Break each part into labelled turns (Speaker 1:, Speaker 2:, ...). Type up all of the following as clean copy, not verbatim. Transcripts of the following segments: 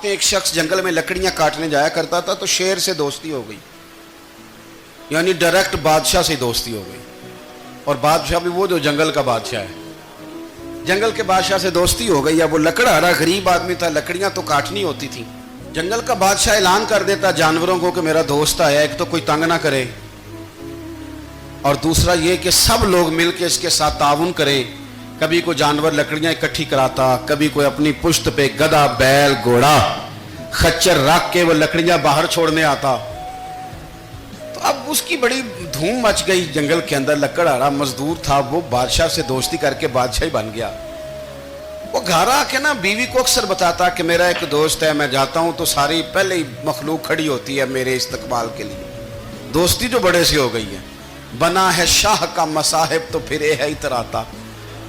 Speaker 1: ایک شخص جنگل میں لکڑیاں کاٹنے جایا کرتا تھا تو شیر سے دوستی ہو گئی، یعنی ڈائریکٹ بادشاہ سے دوستی ہو گئی. اور بادشاہ بھی وہ جو جنگل کا بادشاہ ہے، جنگل کے بادشاہ سے دوستی ہو گئی. اب وہ لکڑہارا غریب آدمی تھا، لکڑیاں تو کاٹنی ہوتی تھیں. جنگل کا بادشاہ اعلان کر دیتا جانوروں کو کہ میرا دوست آیا، ایک تو کوئی تنگ نہ کرے، اور دوسرا یہ کہ سب لوگ مل کے اس کے ساتھ تعاون کریں. کبھی کوئی جانور لکڑیاں اکٹھی کراتا، کبھی کوئی اپنی پشت پہ گدھا، بیل، گھوڑا، خچر رکھ کے وہ لکڑیاں باہر چھوڑنے آتا. تو اب اس کی بڑی دھوم مچ گئی جنگل کے اندر. لکڑہارا مزدور تھا، وہ بادشاہ سے دوستی کر کے بادشاہ ہی بن گیا. وہ گھر آ کے نا بیوی کو اکثر بتاتا کہ میرا ایک دوست ہے، میں جاتا ہوں تو ساری پہلے ہی مخلوق کھڑی ہوتی ہے میرے استقبال کے لیے. دوستی جو بڑے سے ہو گئی ہے. بنا ہے شاہ کا مصاحب تو پھر ہے اتراتا،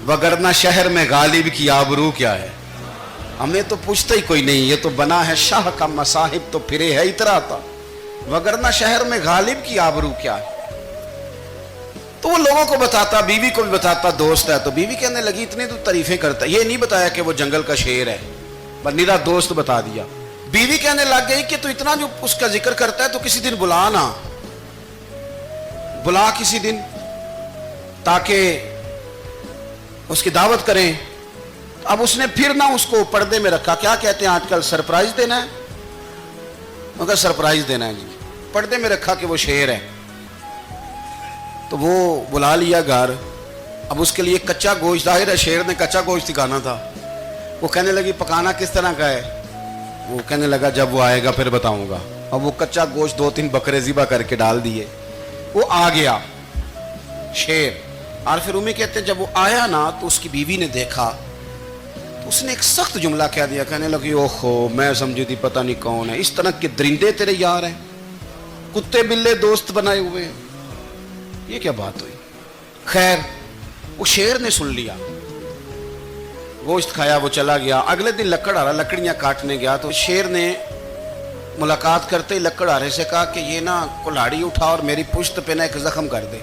Speaker 1: وگرنہ شہر میں غالب کی آبرو کیا ہے. ہمیں تو پوچھتا ہی کوئی نہیں، یہ تو بنا ہے شاہ کا مصاحب تو پھر ہے اتراتا، وگرنہ شہر میں غالب کی آبرو کیا ہے. تو وہ لوگوں کو بتاتا، بیوی کو بھی بتاتا دوست ہے. تو بیوی کہنے لگی اتنی تو تعریفیں کرتا، یہ نہیں بتایا کہ وہ جنگل کا شیر ہے، پر نیرا دوست بتا دیا. بیوی کہنے لگ گئی کہ تو اتنا جو اس کا ذکر کرتا ہے تو کسی دن بلا نا، بلا کسی دن تاکہ اس کی دعوت کریں. اب اس نے پھر نہ اس کو پردے میں رکھا. کیا کہتے ہیں آج کل، سرپرائز دینا ہے، مگر سرپرائز دینا ہے جی. پردے میں رکھا کہ وہ شیر ہے. تو وہ بلا لیا گھر. اب اس کے لیے کچا گوشت، ظاہر ہے شیر نے کچا گوشت کھانا تھا. وہ کہنے لگی پکانا کس طرح کا ہے؟ وہ کہنے لگا جب وہ آئے گا پھر بتاؤں گا. اب وہ کچا گوشت 2-3 بکرے ذبح کر کے ڈال دیے. وہ آ گیا شیر. اور پھر امی کہتے ہیں جب وہ آیا نا تو اس کی بیوی نے دیکھا تو اس نے ایک سخت جملہ کہہ دیا. کہنے لگی اوہو، میں سمجھی تھی پتہ نہیں کون ہے، اس طرح کے درندے تیرے یار ہیں، کتے بلے دوست بنائے ہوئے ہیں، یہ کیا بات ہوئی؟ خیر وہ شیر نے سن لیا، گوشت کھایا، وہ چلا گیا. اگلے دن لکڑہارا لکڑیاں کاٹنے گیا تو شیر نے ملاقات کرتے ہی لکڑہارے سے کہا کہ یہ نا کلاڑی اٹھا اور میری پشت پہ نا ایک زخم کر دے.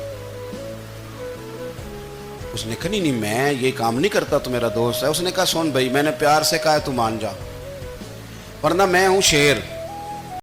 Speaker 1: اس نے کہا نہیں میں یہ کام نہیں کرتا، تو میرا دوست ہے. اس نے کہا سن بھائی، میں نے پیار سے کہا ہے تو مان جا، ورنہ میں ہوں شیر.